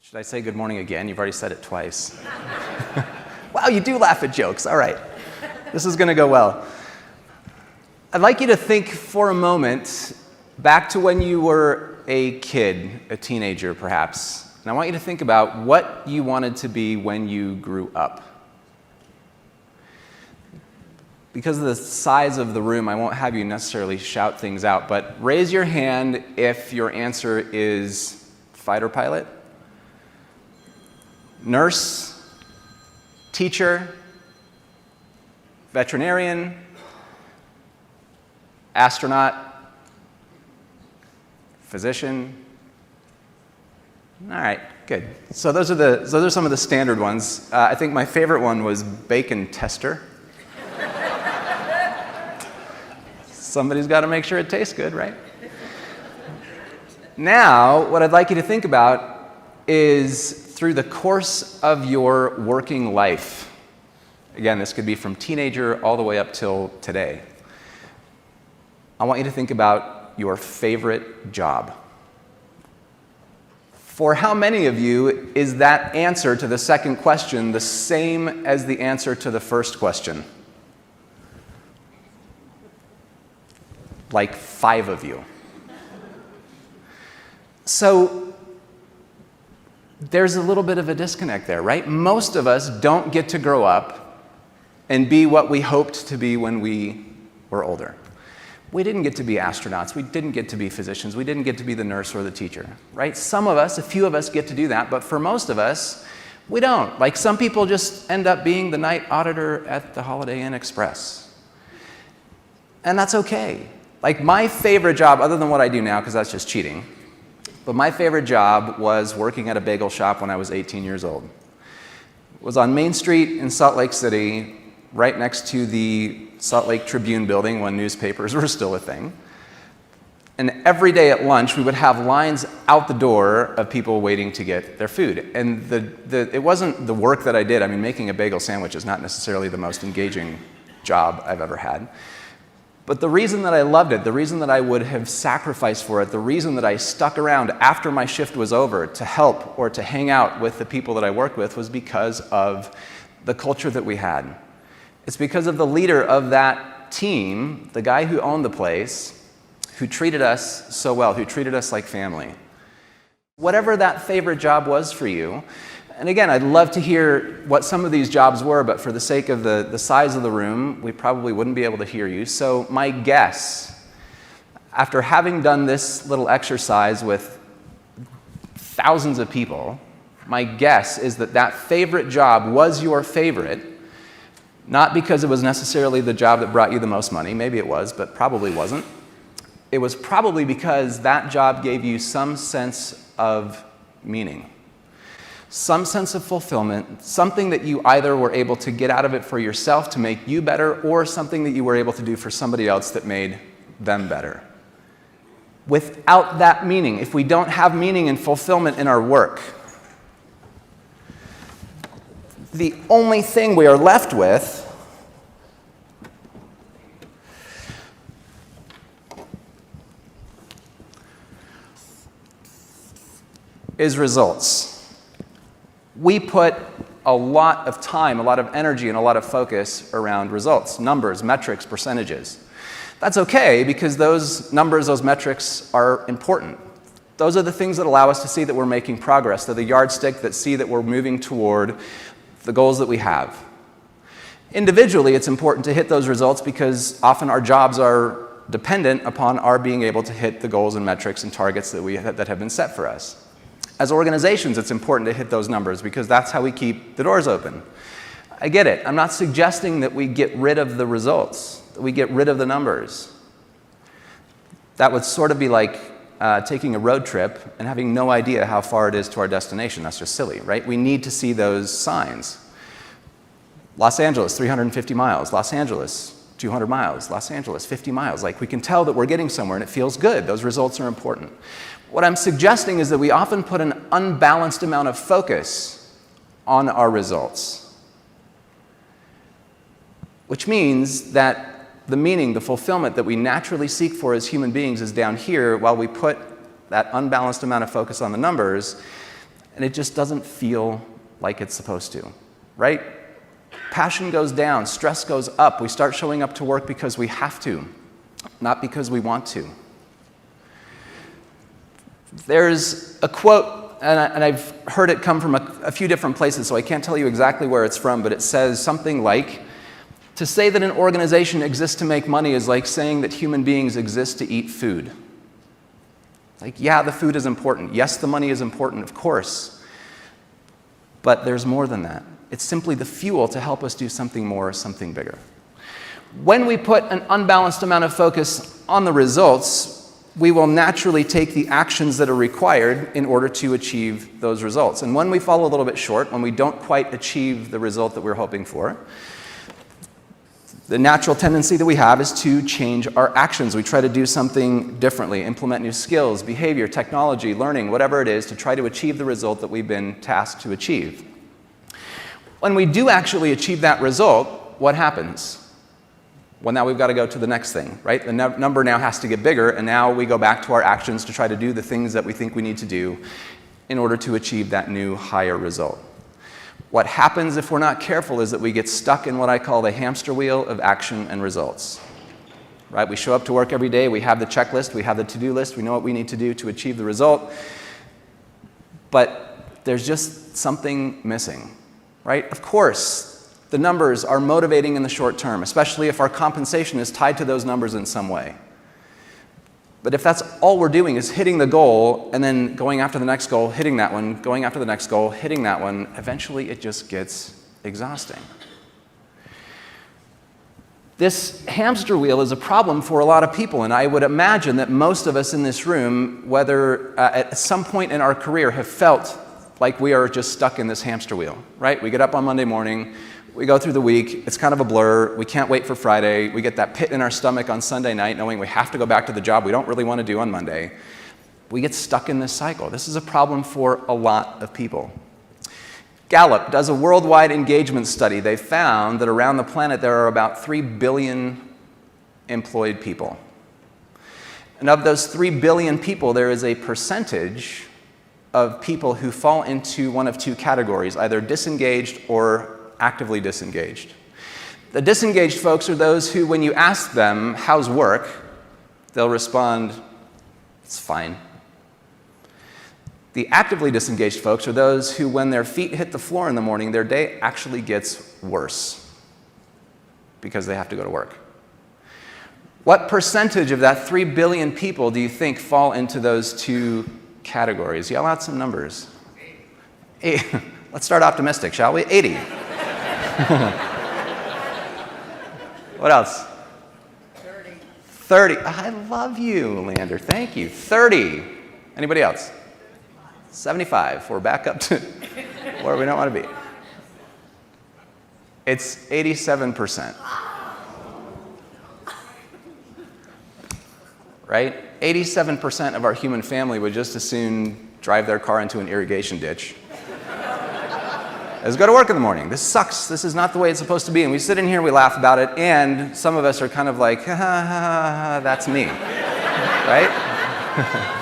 Should I say good morning again? You've already said it twice. Wow, you do laugh at jokes. All right. This is going to go well. I'd like you to think for a moment back to when you were a kid, a teenager perhaps. And I want you to think about what you wanted to be when you grew up. Because of the size of the room, I won't have you necessarily shout things out, but raise your hand if your answer is fighter pilot, nurse, teacher, veterinarian, astronaut, physician. All right, good. So those are some of the standard ones. I think my favorite one was bacon tester. Somebody's got to make sure it tastes good, right? Now, what I'd like you to think about is through the course of your working life. Again, this could be from teenager all the way up till today. I want you to think about your favorite job. For how many of you is that answer to the second question the same as the answer to the first question? Like 5 of you. So there's a little bit of a disconnect there, right? Most of us don't get to grow up and be what we hoped to be when we were older. We didn't get to be astronauts. We didn't get to be physicians. We didn't get to be the nurse or the teacher, right? Some of us, a few of us get to do that, but for most of us, we don't. Like some people just end up being the night auditor at the Holiday Inn Express. And that's okay. Like my favorite job, other than what I do now, because that's just cheating, but my favorite job was working at a bagel shop when I was 18 years old. It was on Main Street in Salt Lake City, right next to the Salt Lake Tribune building when newspapers were still a thing. And every day at lunch, we would have lines out the door of people waiting to get their food. And it wasn't the work that I did. I mean, making a bagel sandwich is not necessarily the most engaging job I've ever had. But the reason that I loved it, the reason that I would have sacrificed for it, the reason that I stuck around after my shift was over to help or to hang out with the people that I worked with was because of the culture that we had. It's because of the leader of that team, the guy who owned the place, who treated us so well, who treated us like family. Whatever that favorite job was for you, and again, I'd love to hear what some of these jobs were, but for the sake of the size of the room, we probably wouldn't be able to hear you. So my guess, after having done this little exercise with thousands of people, my guess is that that favorite job was your favorite, not because it was necessarily the job that brought you the most money. Maybe it was, but probably wasn't. It was probably because that job gave you some sense of meaning. Some sense of fulfillment, something that you either were able to get out of it for yourself to make you better, or something that you were able to do for somebody else that made them better. Without that meaning, if we don't have meaning and fulfillment in our work, the only thing we are left with is results. We put a lot of time, a lot of energy, and a lot of focus around results, numbers, metrics, percentages. That's okay because those numbers, those metrics are important. Those are the things that allow us to see that we're making progress. They're the yardstick that see that we're moving toward the goals that we have. Individually, it's important to hit those results because often our jobs are dependent upon our being able to hit the goals and metrics and targets that have been set for us. As organizations, it's important to hit those numbers because that's how we keep the doors open. I get it. I'm not suggesting that we get rid of the results, that we get rid of the numbers. That would sort of be like taking a road trip and having no idea how far it is to our destination. That's just silly, right? We need to see those signs. Los Angeles, 350 miles. Los Angeles, 200 miles. Los Angeles, 50 miles. Like we can tell that we're getting somewhere and it feels good. Those results are important. What I'm suggesting is that we often put an unbalanced amount of focus on our results, which means that the meaning, the fulfillment that we naturally seek for as human beings is down here while we put that unbalanced amount of focus on the numbers. and it just doesn't feel like it's supposed to, right? Passion goes down, stress goes up. We start showing up to work because we have to, not because we want to. There's a quote, and I've heard it come from a few different places, so I can't tell you exactly where it's from, but it says something like, to say that an organization exists to make money is like saying that human beings exist to eat food. Like, yeah, the food is important. Yes, the money is important, of course. But there's more than that. It's simply the fuel to help us do something more, something bigger. When we put an unbalanced amount of focus on the results, we will naturally take the actions that are required in order to achieve those results. And when we fall a little bit short, when we don't quite achieve the result that we're hoping for, the natural tendency that we have is to change our actions. We try to do something differently, implement new skills, behavior, technology, learning, whatever it is, to try to achieve the result that we've been tasked to achieve. When we do actually achieve that result, what happens? Well, now we've got to go to the next thing, right? The number now has to get bigger, and now we go back to our actions to try to do the things that we think we need to do in order to achieve that new, higher result. What happens if we're not careful is that we get stuck in what I call the hamster wheel of action and results. Right? We show up to work every day, we have the checklist, we have the to-do list, we know what we need to do to achieve the result, but there's just something missing. Right? Of course, the numbers are motivating in the short term, especially if our compensation is tied to those numbers in some way. But if that's all we're doing is hitting the goal and then going after the next goal, hitting that one, going after the next goal, hitting that one, eventually it just gets exhausting. This hamster wheel is a problem for a lot of people, and I would imagine that most of us in this room, whether at some point in our career, have felt like we are just stuck in this hamster wheel, right? We get up on Monday morning, we go through the week, it's kind of a blur, we can't wait for Friday, we get that pit in our stomach on Sunday night knowing we have to go back to the job we don't really want to do on Monday. We get stuck in this cycle. This is a problem for a lot of people. Gallup does a worldwide engagement study. They found that around the planet there are about 3 billion employed people. And of those 3 billion people, there is a percentage of people who fall into one of two categories, either disengaged or actively disengaged. The disengaged folks are those who, when you ask them, how's work, they'll respond, it's fine. The actively disengaged folks are those who, when their feet hit the floor in the morning, their day actually gets worse because they have to go to work. What percentage of that 3 billion people do you think fall into those two categories? Yell out some numbers. 8. Let's start optimistic, shall we? 80. What else? 30. 30. I love you, Leander. Thank you. 30. Anybody else? 75. We're back up to where we don't want to be. It's 87%. Right? 87% of our human family would just as soon drive their car into an irrigation ditch as go to work in the morning. This sucks. This is not the way it's supposed to be. And we sit in here, we laugh about it, and some of us are kind of like, ha ha ha, that's me. Right?